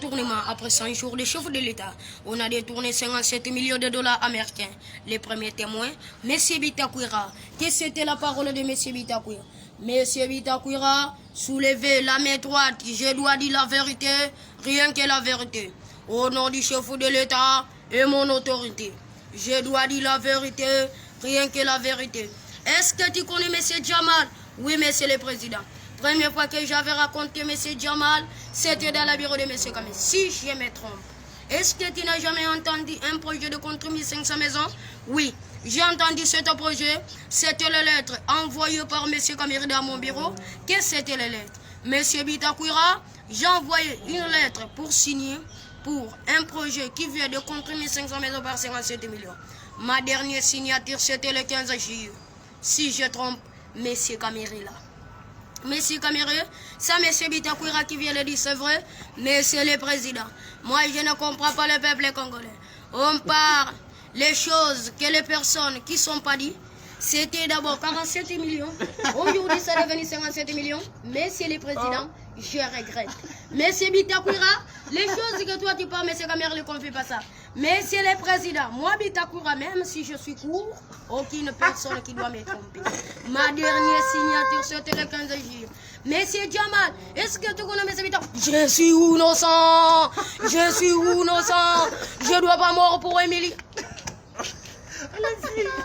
détournement après 100 jours de chef de l'État. On a détourné 57 millions de dollars américains. Les premiers témoins, M. Bitakwira. Qu'est-ce que c'était la parole de M. Bitakwira? M. Bitakwira, soulevez la main droite. Je dois dire la vérité, rien que la vérité. Au nom du chef de l'État et mon autorité. Je dois dire la vérité, rien que la vérité. Est-ce que tu connais M. Jamal? Oui, monsieur le président. Première fois que j'avais raconté M. Jamal, c'était dans le bureau de M. Kamé. Si je me trompe. Est-ce que tu n'as jamais entendu un projet de construire 500 maisons? Oui, j'ai entendu ce projet. C'était les lettres envoyées par M. Kamé dans mon bureau. Qu'est-ce que c'était les lettres? M. Bitakwira, j'ai envoyé une lettre pour signer pour un projet qui vient de construire 500 maisons par 57 millions. Ma dernière signature, c'était le 15 juillet. Si je trompe, M. Kamé là. Monsieur Kaméré, ça M. Bitakwira qui vient le dire, c'est vrai, Monsieur le Président. Moi, je ne comprends pas le peuple congolais. On parle les choses que les personnes qui ne sont pas dites. C'était d'abord 47 millions. Aujourd'hui, ça est devenu 57 millions. Monsieur le Président, je regrette. Monsieur Bitakwira, les choses que toi tu parles, M. Kaméré, ne confie pas ça. Monsieur le Président, moi Bitakwira, même si je suis court, aucune personne qui doit me tromper. Ma dernière signature, c'était le 15 juillet. Monsieur Jamal, est-ce que tu connais M. Bitakwira? Je suis innocent. Je suis innocent. Je ne dois pas mourir pour Émilie.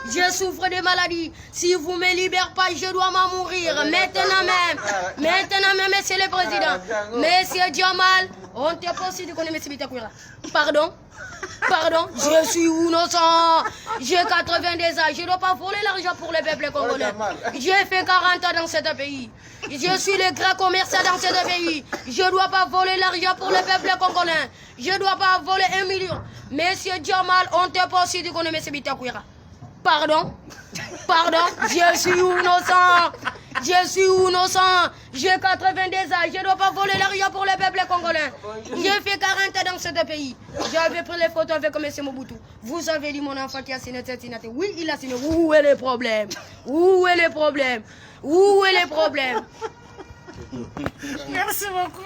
Je souffre de maladie. Si vous ne me libérez pas, je dois m'en mourir. Maintenant même, monsieur le président. Monsieur Jamal, on te pose si tu connais M. Bitakwira. Pardon? Pardon? Je suis innocent. J'ai 82 ans. Je ne dois pas voler l'argent pour le peuple congolais. J'ai fait 40 ans dans ce pays. Je suis le grand commerçant dans ce pays. Je ne dois pas voler l'argent pour le peuple congolais. Je ne dois pas voler 1 million. Monsieur Jamal, on te pose si tu connais M. Bitakwira. Pardon? Pardon? Je suis innocent. Je suis innocent. J'ai 82 ans. Je ne dois pas voler l'argent pour le peuple congolais. J'ai fait 40 ans dans ce pays. J'avais pris les photos avec M. Mobutu. Vous avez dit mon enfant qui a signé cette signature. Oui, il a signé. Où est le problème? Où est le problème? Où est le problème? Merci beaucoup.